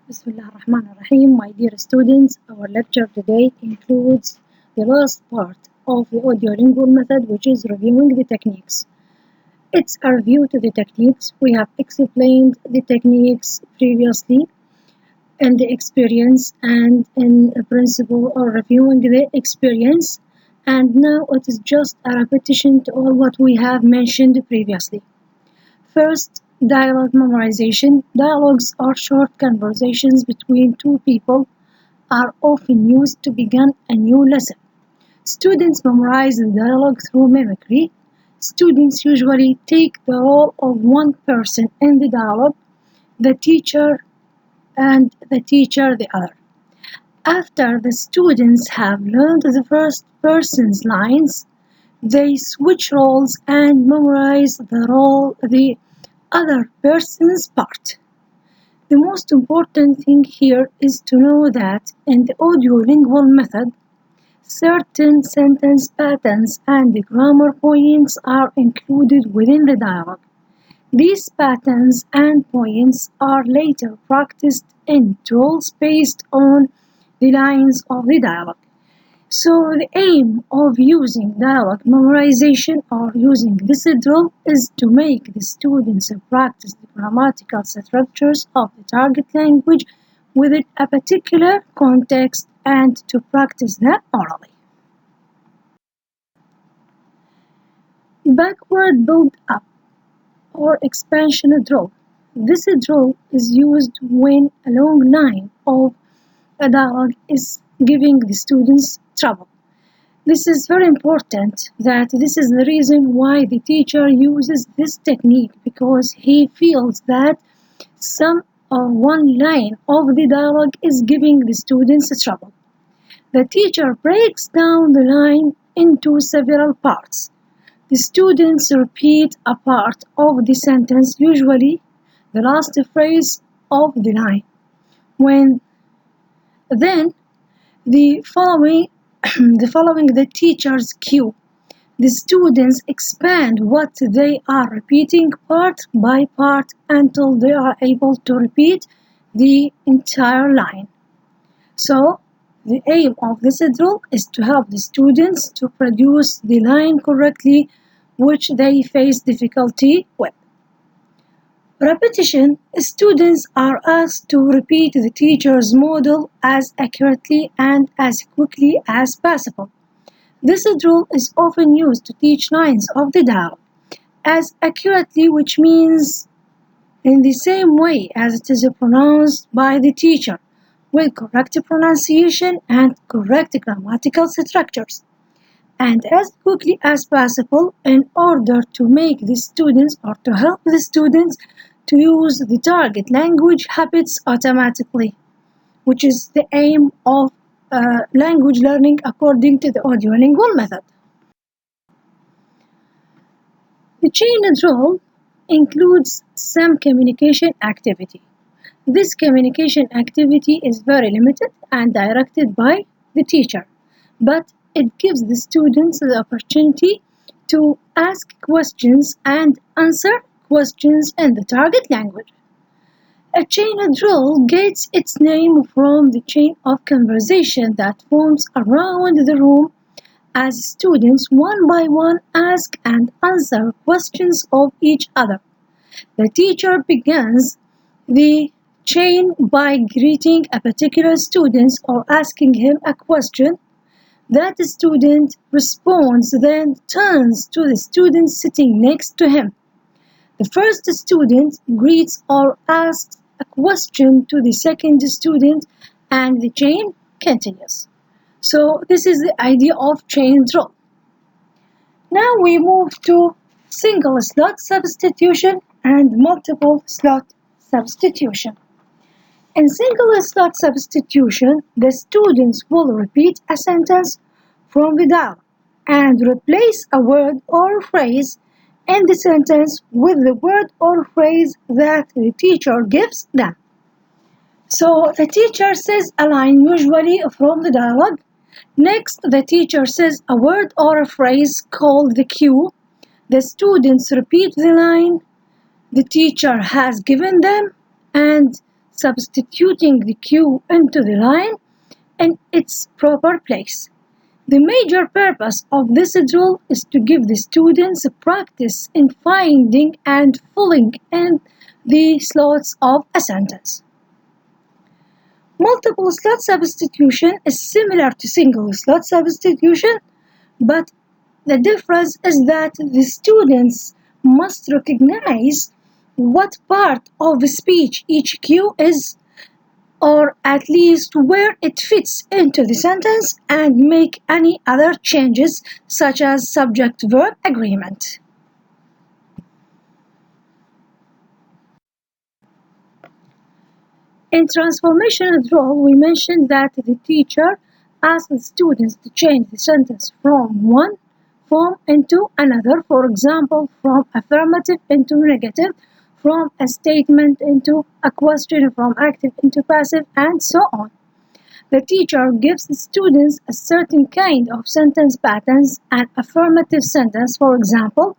Bismillah ar-Rahman ar-Rahim. My dear students, our lecture today includes the last part of the audiolingual method, which is reviewing the techniques. It's a review to the techniques. We have explained the techniques previously in the experience and in a principle or reviewing the experience. And now it is just a repetition to all what we have mentioned previously. First, dialogue memorization. Dialogues are short conversations between two people, are often used to begin a new lesson. Students memorize the dialogue through mimicry. Students usually take the role of one person in the dialogue, the teacher and the teacher the other. After the students have learned the first person's lines, they switch roles and memorize the other person's part. The most important thing here is to know that in the audiolingual method, certain sentence patterns and grammar points are included within the dialogue. These patterns and points are later practiced in drills based on the lines of the dialogue. So the aim of using dialogue memorization or using this drill is to make the students practice the grammatical structures of the target language within a particular context and to practice them orally. Backward build-up or expansion drill. This drill is used when a long line of a dialogue is giving the students trouble. This is very important that this is the reason why the teacher uses this technique, because he feels that some of one line of the dialogue is giving the students trouble. The teacher breaks down the line into several parts. The students repeat a part of the sentence, usually the last phrase of the line. Then the following the teacher's cue, the students expand what they are repeating part by part until they are able to repeat the entire line. So the aim of this drill is to help the students to produce the line correctly, which they face difficulty with. Repetition. Students are asked to repeat the teacher's model as accurately and as quickly as possible. This drill is often used to teach lines of the dialogue as accurately, which means in the same way as it is pronounced by the teacher, with correct pronunciation and correct grammatical structures, and as quickly as possible in order to make the students or to help the students to use the target language habits automatically, which is the aim of language learning according to the audiolingual method. The chain drill includes some communication activity. This communication activity is very limited and directed by the teacher, but it gives the students the opportunity to ask questions and answer questions in the target language. A chain drill gets its name from the chain of conversation that forms around the room as students one by one ask and answer questions of each other. The teacher begins the chain by greeting a particular student or asking him a question. That student responds, then turns to the student sitting next to him. The first student greets or asks a question to the second student, and the chain continues. So this is the idea of chain drill. Now we move to single slot substitution and multiple slot substitution. In single slot substitution, the students will repeat a sentence from the dialogue and replace a word or phrase in the sentence with the word or phrase that the teacher gives them. So the teacher says a line usually from the dialogue. Next, the teacher says a word or a phrase called the cue. The students repeat the line the teacher has given them, and substituting the cue into the line in its proper place. The major purpose of this drill is to give the students practice in finding and filling in the slots of a sentence. Multiple slot substitution is similar to single slot substitution, but the difference is that the students must recognize what part of the speech each cue is, or at least where it fits into the sentence, and make any other changes such as subject-verb agreement. In transformation drill, we mentioned that the teacher asks the students to change the sentence from one form into another, for example, from affirmative into negative, from a statement into a question, from active into passive, and so on. The teacher gives the students a certain kind of sentence patterns. An affirmative sentence, for example,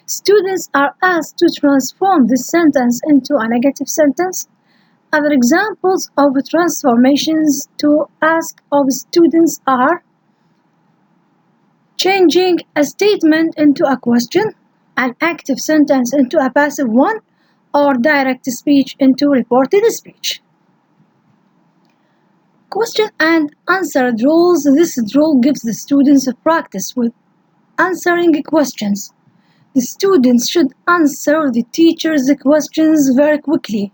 students are asked to transform this sentence into a negative sentence. Other examples of transformations to ask of students are changing a statement into a question, an active sentence into a passive one, or direct speech into reported speech. Question and answer drills. This drill gives the students a practice with answering questions. The students should answer the teacher's questions very quickly.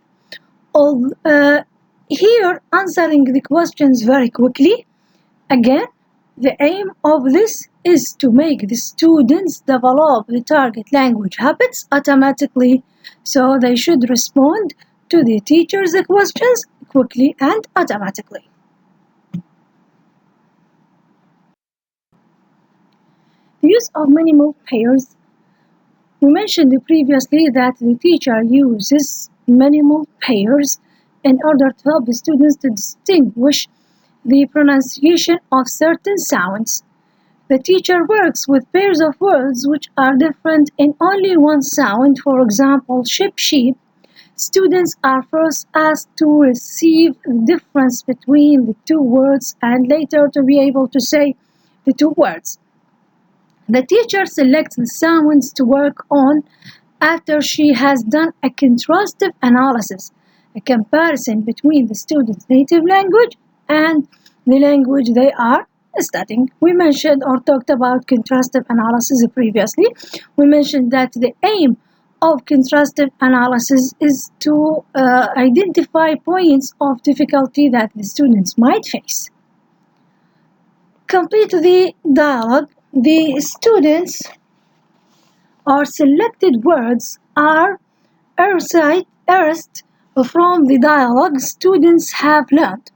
Here, answering the questions very quickly, again, the aim of this is to make the students develop the target language habits automatically, so they should respond to the teacher's questions quickly and automatically. The use of minimal pairs. We mentioned previously that the teacher uses minimal pairs in order to help the students to distinguish the pronunciation of certain sounds. The teacher works with pairs of words which are different in only one sound. For example, ship, sheep. Students are first asked to receive the difference between the two words and later to be able to say the two words. The teacher selects the sounds to work on after she has done a contrastive analysis, a comparison between the student's native language and the language they are studying. We mentioned or talked about contrastive analysis previously. We mentioned that the aim of contrastive analysis is to identify points of difficulty that the students might face. Complete the dialogue. The students or selected words are erased from the dialogue students have learned.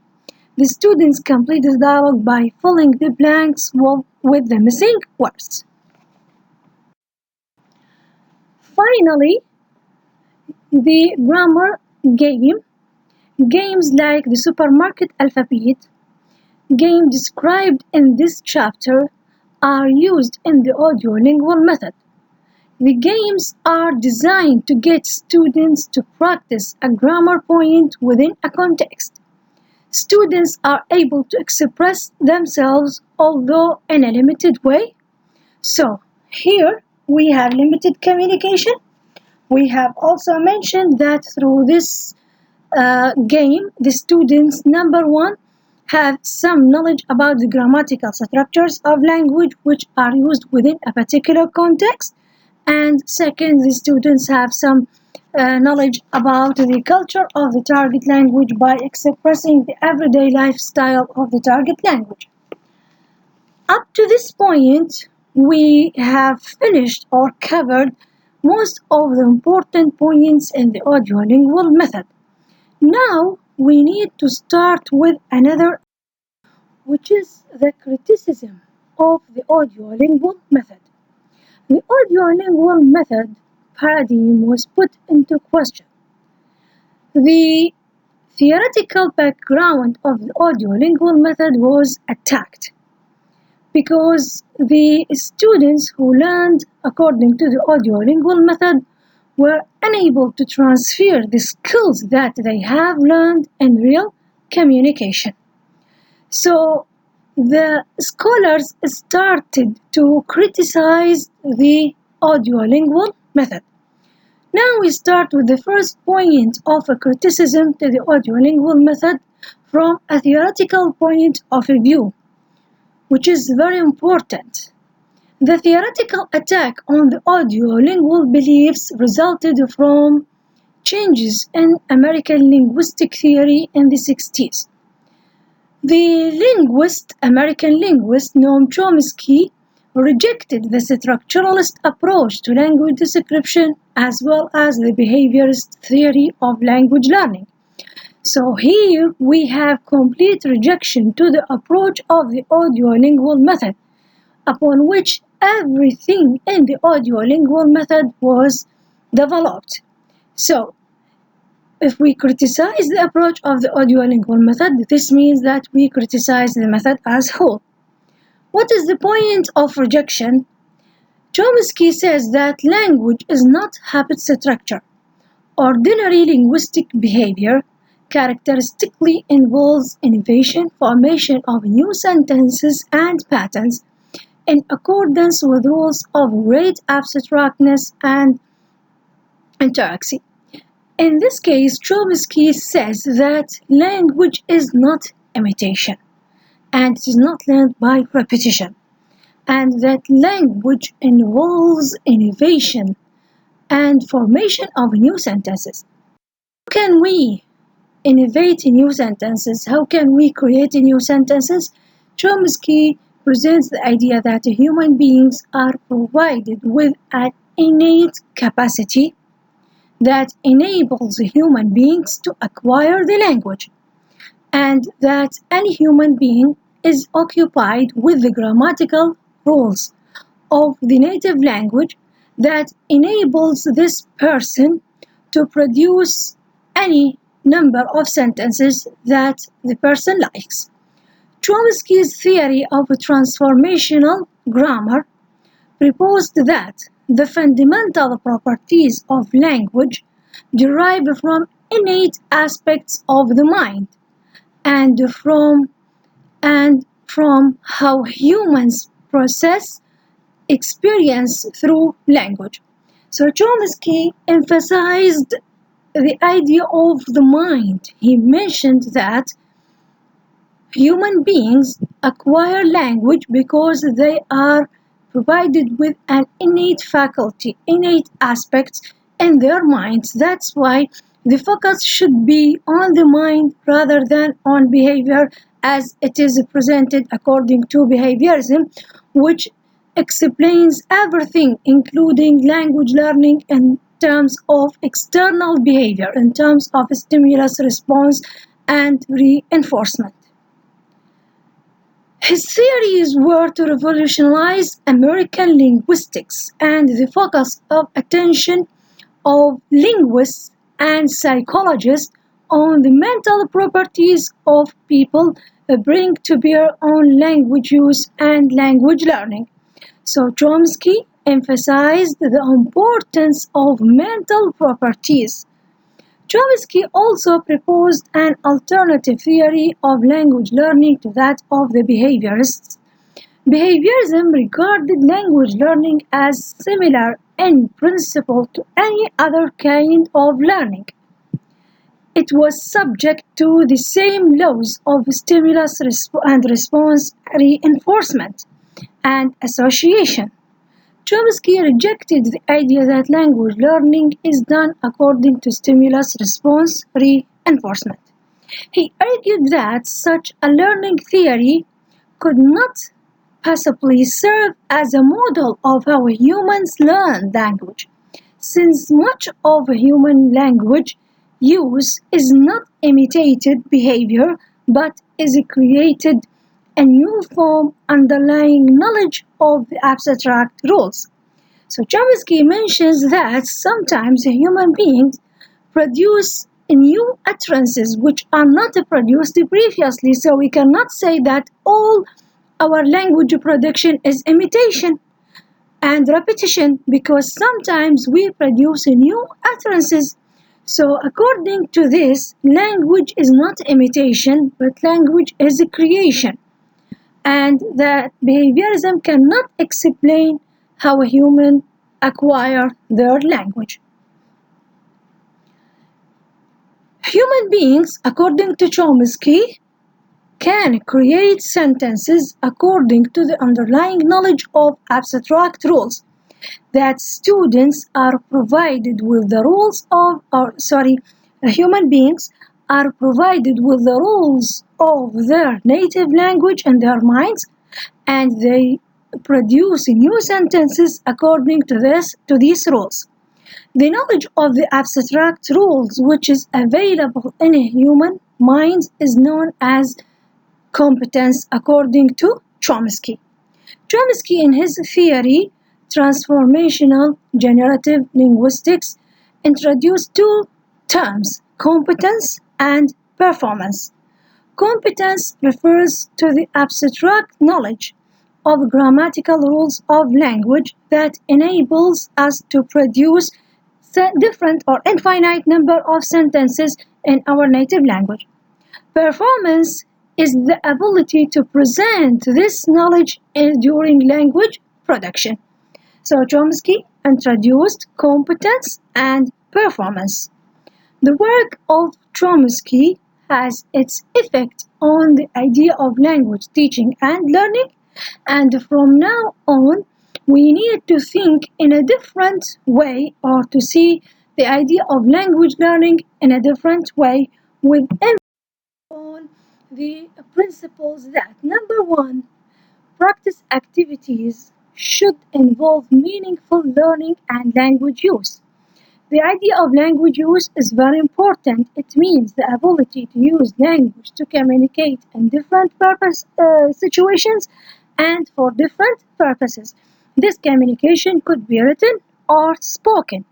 The students complete the dialogue by filling the blanks with the missing words. Finally, the grammar game. Games like the supermarket alphabet game described in this chapter are used in the audiolingual method. The games are designed to get students to practice a grammar point within a context. Students are able to express themselves, although in a limited way. So, here we have limited communication. We have also mentioned that through this game, the students, number one, have some knowledge about the grammatical structures of language which are used within a particular context, and second, the students have some knowledge about the culture of the target language by expressing the everyday lifestyle of the target language. Up to this point, we have finished or covered most of the important points in the audiolingual method. Now we need to start with another, which is the criticism of the audiolingual method. The audiolingual method paradigm was put into question. The theoretical background of the audiolingual method was attacked because the students who learned according to the audiolingual method were unable to transfer the skills that they have learned in real communication. So the scholars started to criticize the audiolingual method. Now we start with the first point of a criticism to the audiolingual method from a theoretical point of view, which is very important. The theoretical attack on the audiolingual beliefs resulted from changes in American linguistic theory in the 60s. The American linguist Noam Chomsky, rejected the structuralist approach to language description as well as the behaviorist theory of language learning. So here we have complete rejection to the approach of the audiolingual method, upon which everything in the audiolingual method was developed. So if we criticize the approach of the audiolingual method, this means that we criticize the method as a whole. What is the point of rejection? Chomsky says that language is not habit structure. Ordinary linguistic behavior characteristically involves innovation, formation of new sentences and patterns in accordance with rules of great abstractness and interaction. In this case, Chomsky says that language is not imitation and it is not learned by repetition, and that language involves innovation and formation of new sentences. How can we innovate new sentences? How can we create new sentences? Chomsky presents the idea that human beings are provided with an innate capacity that enables human beings to acquire the language, and that any human being is occupied with the grammatical rules of the native language that enables this person to produce any number of sentences that the person likes. Chomsky's theory of transformational grammar proposed that the fundamental properties of language derive from innate aspects of the mind and from how humans process experience through language. So Chomsky emphasized the idea of the mind. He mentioned that human beings acquire language because they are provided with an innate faculty, innate aspects in their minds. That's why the focus should be on the mind rather than on behavior, as it is presented according to behaviorism, which explains everything, including language learning in terms of external behavior, in terms of stimulus response and reinforcement. His theories were to revolutionize American linguistics and the focus of attention of linguists and psychologists on the mental properties of people bring to bear on language use and language learning. So Chomsky emphasized the importance of mental properties. Chomsky also proposed an alternative theory of language learning to that of the behaviorists. Behaviorism regarded language learning as similar in principle to any other kind of learning. It was subject to the same laws of stimulus and response, reinforcement, and association. Chomsky rejected the idea that language learning is done according to stimulus response reinforcement. He argued that such a learning theory could not possibly serve as a model of how humans learn language, since much of human language use is not imitated behavior but is created a new form underlying knowledge of the abstract rules. So Chomsky mentions that sometimes human beings produce new utterances which are not produced previously, so we cannot say that all our language production is imitation. and repetition, because sometimes we produce new utterances. So, according to this, language is not imitation, but language is a creation, and that behaviorism cannot explain how a human acquire their language. Human beings, according to Chomsky, can create sentences according to the underlying knowledge of abstract rules that students are provided with the rules of, human beings are provided with the rules of their native language in their minds, and they produce new sentences according to these rules. The knowledge of the abstract rules which is available in a human mind is known as competence according to Chomsky. Chomsky, in his theory, transformational generative linguistics, introduced two terms, competence and performance. Competence refers to the abstract knowledge of grammatical rules of language that enables us to produce different or infinite number of sentences in our native language. Performance is the ability to present this knowledge during language production. So Chomsky introduced competence and performance. The work of Chomsky has its effect on the idea of language teaching and learning, and from now on, we need to think in a different way, or to see the idea of language learning in a different way, with on the principles that number one, practice activities should involve meaningful learning and language use. The idea of language use is very important. It means the ability to use language to communicate in different situations and for different purposes. This communication could be written or spoken.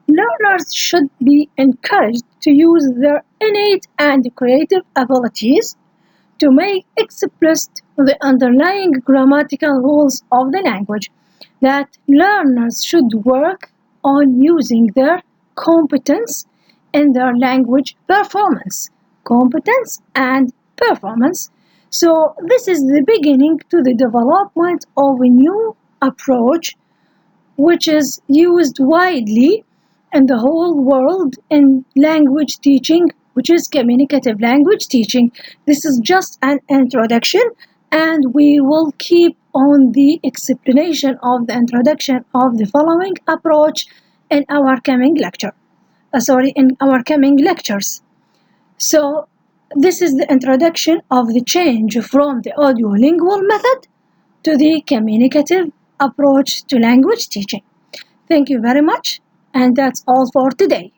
Learners should be encouraged to use their innate and creative abilities to make explicit the underlying grammatical rules of the language, that learners should work on using their competence in their language performance. Competence and performance. So this is the beginning to the development of a new approach which is used widely in the whole world in language teaching, which is communicative language teaching. This is just an introduction, and we will keep on the explanation of the introduction of the following approach in our coming lecture. In our coming lectures. So, this is the introduction of the change from the audiolingual method to the communicative approach to language teaching. Thank you very much, and that's all for today.